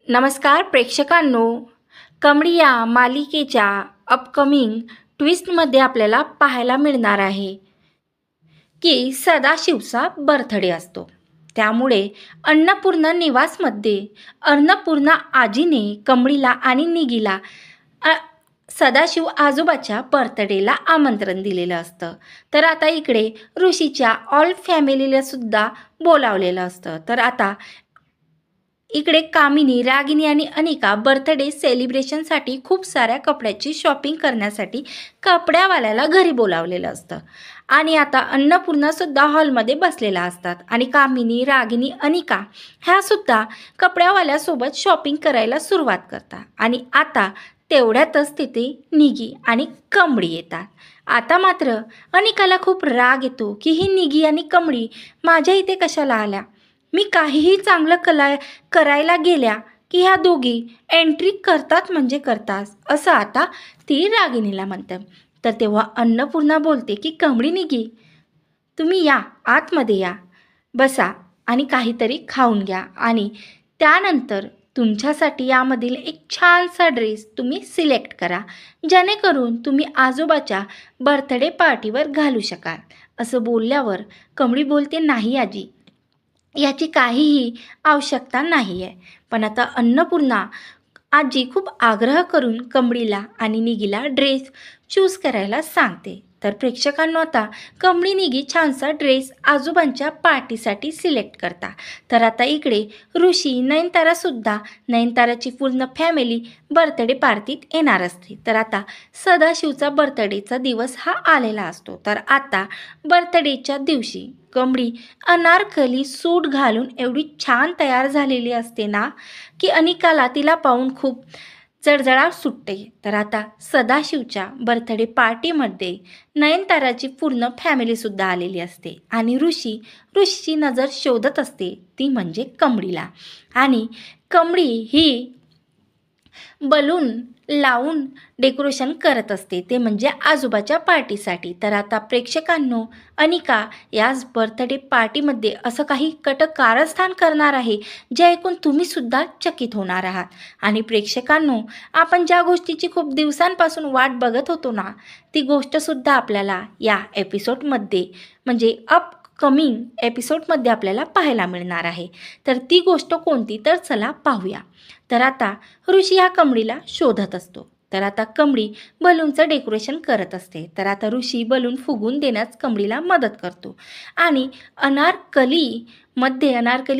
नमस्कार प्रेक्षकांनो, कमळी या मालिकेच्या अपकमिंग ट्विस्टमध्ये आपल्याला पाहायला मिळणार आहे की सदाशिवचा बर्थडे असतो. त्यामुळे अन्नपूर्णा निवासमध्ये अन्नपूर्णा आजीने कमळीला आणि निगीला सदाशिव आजोबाच्या बर्थडेला आमंत्रण दिलेलं असतं. तर आता इकडे ऋषीच्या ऑल फॅमिलीला सुद्धा बोलावलेलं असतं. तर आता इकडे कामिनी, रागिनी आणि अनिका बर्थडे सेलिब्रेशनसाठी खूप साऱ्या कपड्याची शॉपिंग करण्यासाठी कपड्यावाल्याला घरी बोलावलेलं असतं. आणि आता अन्नपूर्णासुद्धा हॉलमध्ये बसलेला असतात आणि कामिनी, रागिनी, अनिका ह्यासुद्धा कपड्यावाल्यासोबत शॉपिंग करायला सुरुवात करतात. आणि आता तेवढ्यातच तिथे निगी आणि कमळी येतात. आता मात्र अनिकाला खूप राग येतो की ही निगी आणि कमळी माझ्या इथे कशाला आल्या. मी काहीही चांगलं करायला गेल्या की ह्या दोघी एंट्री करतात म्हणजे करतात, असं आता ती रागिणीला म्हणतं. तर तेव्हा अन्नपूर्णा बोलते की कमळी, निगी, तुम्ही या, आतमध्ये या, बसा आणि काहीतरी खाऊन घ्या आणि त्यानंतर तुमच्यासाठी यामधील एक छानसा ड्रेस तुम्ही सिलेक्ट करा, जेणेकरून तुम्ही आजोबाच्या बर्थडे पार्टीवर घालू शकाल. असं बोलल्यावर कमळी बोलते, नाही आजी, याची काहीही आवश्यकता नाही आहे. पण आता अन्नपूर्णा आजी खूप आग्रह करून कमळीला आणि निगीला ड्रेस चूज करायला सांगते. तर प्रेक्षकांनो, आता कमळी, निगी छानसा ड्रेस आजोबांच्या पार्टीसाठी सिलेक्ट करता. तर आता इकडे ऋषी, नयनतारासुद्धा, नयनताराची पूर्ण फॅमिली बर्थडे पार्टीत येणार असते. तर आता सदाशिवचा बर्थडेचा दिवस हा आलेला असतो. तर आता बर्थडेच्या दिवशी कमळी अनारकली सूट घालून एवढी छान तयार झालेली असते ना की अनिकाला तिला पाहून खूप जळजळाट सुटते. तर आता सदाशिवच्या बर्थडे पार्टीमध्ये नयनताराची पूर्ण फॅमिलीसुद्धा आलेली असते आणि ऋषीची नजर शोधत असते, ती म्हणजे कमळीला. आणि कमळी ही बलून लावून डेकोरेशन करत असते, ते म्हणजे आजोबाच्या पार्टीसाठी. तर आता प्रेक्षकांनो, अनिका याच बर्थडे पार्टीमध्ये असं काही कारस्थान करणार आहे जे ऐकून तुम्हीसुद्धा चकित होणार आहात. आणि प्रेक्षकांनो, आपण ज्या गोष्टीची खूप दिवसांपासून वाट बघत होतो ना, ती गोष्टसुद्धा आपल्याला या एपिसोडमध्ये म्हणजे अपकमिंग एपिसोडमध्ये आपल्याला पाहायला मिळणार आहे. तर ती गोष्ट कोणती, तर चला पाहूया. तर आता ऋषी हा कमळीला शोधत असतो. तर आता कमळी बलूनचं डेकोरेशन करत असते. तर आता ऋषी बलून फुगून देण्यास कमळीला मदत करतो आणि अनारकली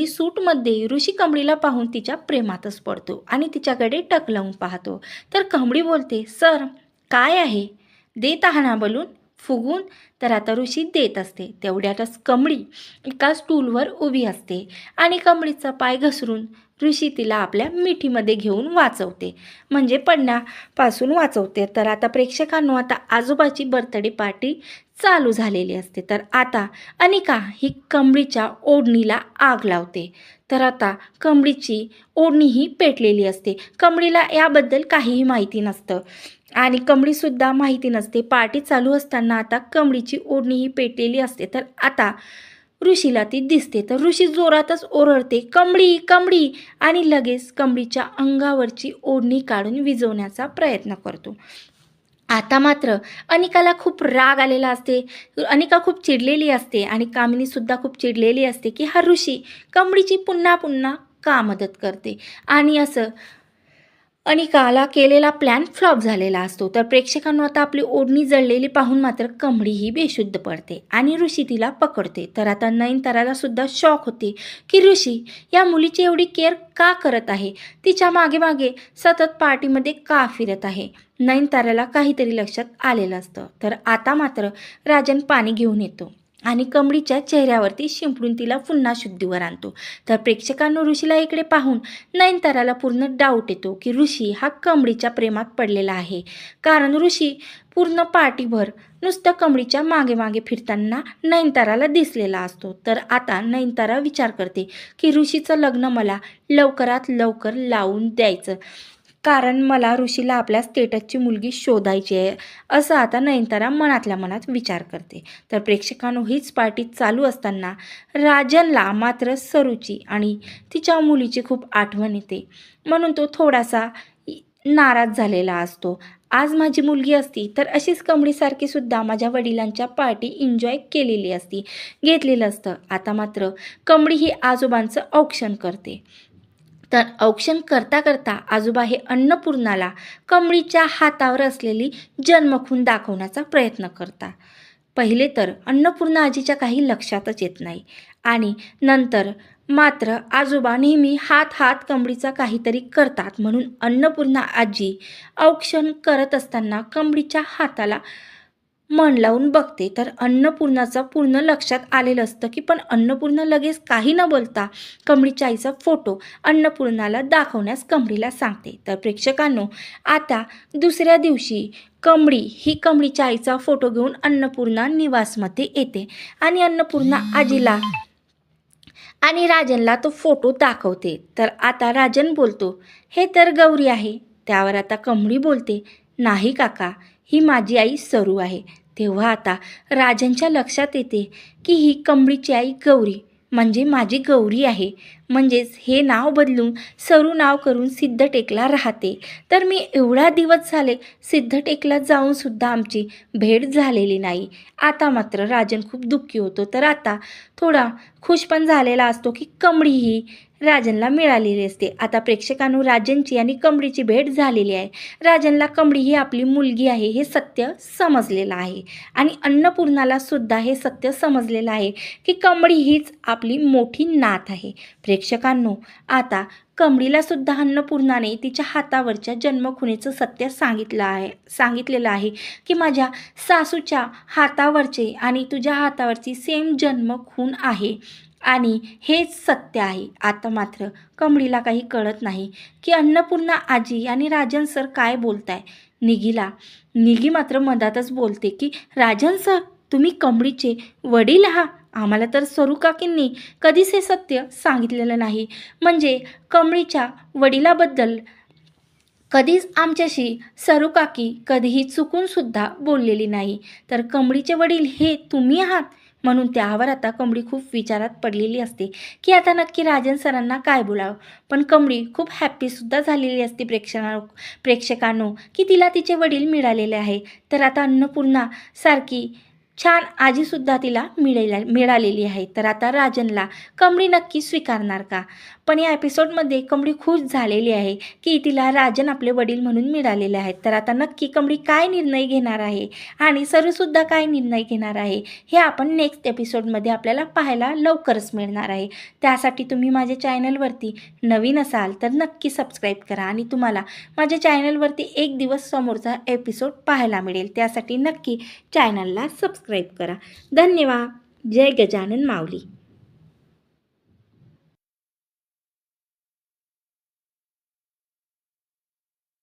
सूटमध्ये ऋषी कमळीला पाहून तिच्या प्रेमातच पडतो आणि तिच्याकडे टक लावून पाहतो. तर कमळी बोलते, सर काय आहे, देत आहा ना बलून फुगून. तर आता ऋषी देत असते. तेवढ्यातच कमळी एका स्टूलवर उभी असते आणि कमळीचा पाय घसरून ऋषी तिला आपल्या मिठीमध्ये घेऊन वाचवते, म्हणजे पडण्यापासून वाचवते. तर आता प्रेक्षकांनो, आता आजोबाची बर्थडे पार्टी चालू झालेली असते. तर आता अनिका ही कमळीच्या ओढणीला आग लावते. तर आता कमळीची ओढणीही पेटलेली असते. कमळीला याबद्दल काहीही माहिती नसतं आणि कमळीसुद्धा माहिती नसते. पार्टी चालू असताना आता कमळीची ओढणीही पेटलेली असते. तर आता ऋषीला ती दिसते. तर ऋषी जोरातच ओरडते, कमळी, कमळी, आणि लगेच कमळीच्या अंगावरची ओढणी काढून विझवण्याचा प्रयत्न करतो. आता मात्र अनिकाला खूप राग आलेला असते. अनिका खूप चिडलेली असते आणि कामिनीसुद्धा खूप चिडलेली असते की हा ऋषी कमळीची पुन्हा पुन्हा का मदत करते. आणि असं अनिकाला केलेला प्लॅन फ्लॉप झालेला असतो. तर प्रेक्षकांना आता आपली ओढणी जळलेली पाहून मात्र कमळी ही बेशुद्ध पडते आणि ऋषी तिला पकडते. तर आता नयनताराला सुद्धा शॉक होते की ऋषी या मुलीची एवढी केअर का करत आहे, तिच्या मागे मागे सतत पार्टीमध्ये का फिरत आहे. नयनताराला काहीतरी लक्षात आलेलं असतं. तर आता मात्र राजन पाणी घेऊन येतो आणि कमळीच्या चेहऱ्यावरती शिंपडून तिला पुन्हा शुद्धीवर आणतो. तर प्रेक्षकांनो, ऋषीला इकडे पाहून नयनताराला पूर्ण डाऊट येतो की ऋषी हा कमळीच्या प्रेमात पडलेला आहे, कारण ऋषी पूर्ण पार्टीभर नुसतं कमळीच्या मागे मागे फिरताना नयनताराला दिसलेला असतो. तर आता नयनतारा विचार करते की ऋषीचं लग्न मला लवकरात लवकर लावून द्यायचं, कारण मला ऋषीला आपल्या स्टेटसची मुलगी शोधायची आहे, असं आता नयनतारा मनातल्या मनात विचार करते. तर प्रेक्षकांनो, हीच पार्टी चालू असताना राजनला मात्र सरूची आणि तिच्या मुलीची खूप आठवण येते. म्हणून तो थोडासा नाराज झालेला असतो. आज माझी मुलगी असती तर अशीच कमळीसारखी सुद्धा माझ्या वडिलांच्या पार्टी एन्जॉय केलेली असती, घेतलेलं असतं. आता मात्र कमळी ही आजोबांचं औक्षण करते. तर औक्षण करता करता आजोबा हे अन्नपूर्णाला कमळीच्या हातावर असलेली जन्मखून दाखवण्याचा प्रयत्न करतात. पहिले तर अन्नपूर्णा आजीच्या काही लक्षातच येत नाही आणि नंतर मात्र आजोबा नेहमी हात हात कमळीचा काहीतरी करतात. म्हणून अन्नपूर्णा आजी औक्षण करत असताना कमळीच्या हाताला मन लावून बघते. तर अन्नपूर्णाचं पूर्ण लक्षात आलेलं असतं की पण अन्नपूर्णा लगेच काही न बोलता कमळीच्या आईचा फोटो अन्नपूर्णाला दाखवण्यास कमळीला सांगते. तर प्रेक्षकांनो, आता दुसऱ्या दिवशी कमळी ही कमळीच्या आईचा फोटो घेऊन अन्नपूर्णा निवासमध्ये येते आणि अन्नपूर्णा आजीला आणि राजनला तो फोटो दाखवते. तर आता राजन बोलतो, हे तर गौरी आहे. त्यावर आता कमळी बोलते, नाही काका, ही माझी आई सरू आहे. तेव्हा आता राजनच्या लक्षात येते की ही कमळीची आई गौरी म्हणजे माझी गौरी आहे. म्हणजेच हे नाव बदलून सरू नाव करून सिद्धटेकला राहते. तर मी एवढा दिवस झाले सिद्धटेकला जाऊनसुद्धा आमची भेट झालेली नाही. आता मात्र राजन खूप दुःखी होतो. तर आता थोडा खुश पण झालेला असतो की कमळी ही राजनला मिळालेली असते. आता प्रेक्षकांनो, राजनची आणि कमळीची भेट झालेली आहे. राजनला कमळी ही आपली मुलगी आहे हे सत्य समजलेलं आहे आणि अन्नपूर्णाला सुद्धा हे सत्य समजलेलं आहे की कमळी हीच आपली मोठी नात आहे. प्रेक्षकांनो, आता कमळीला सुद्धा अन्नपूर्णाने तिच्या हातावरच्या जन्मखुणेचं सत्य सांगितलेलं आहे की माझ्या सासूच्या हातावरचे आणि तुझ्या हातावरची सेम जन्मखून आहे आणि हेच सत्य आहे. आता मात्र कमळीला काही कळत नाही की अन्नपूर्णा आजी आणि राजन सर काय बोलताय. निगी मात्र मधातच बोलते की राजन सर, तुम्ही कमळीचे वडील आहात. आम्हाला तर सरू काकींनी कधीच हे सत्य सांगितलेलं नाही. म्हणजे कमळीच्या वडिलाबद्दल कधीच आमच्याशी सरू काकी कधीही चुकूनसुद्धा बोललेली नाही. तर कमळीचे वडील हे तुम्ही आहात. म्हणून त्यावर आता कमळी खूप विचारात पडलेली असते की आता नक्की राजन सरांना काय बोलावं. पण कमळी खूप हॅप्पीसुद्धा झालेली असते प्रेक्षकांनो की तिला तिचे वडील मिळालेले आहे. तर आता अन्नपूर्णा सारखी छान आजीसुद्धा तिला मिळालेली आहे. तर आता राजनला कमळी नक्की स्वीकारणार का. पण या एपिसोडमध्ये कमळी खुश झालेली आहे की तिला राजन आपले वडील म्हणून मिळालेले आहेत. तर आता नक्की कमळी काय निर्णय घेणार आहे आणि सरूसुद्धा काय निर्णय घेणार आहे हे आपण नेक्स्ट एपिसोडमध्ये आपल्याला पाहायला लवकरच मिळणार आहे. त्यासाठी तुम्ही माझ्या चॅनलवरती नवीन असाल तर नक्की सबस्क्राईब करा आणि तुम्हाला माझ्या चॅनलवरती एक दिवस समोरचा एपिसोड पाहायला मिळेल. त्यासाठी नक्की चॅनलला सबस्क्राईब करा. धन्यवाद. जय गजानन माऊली.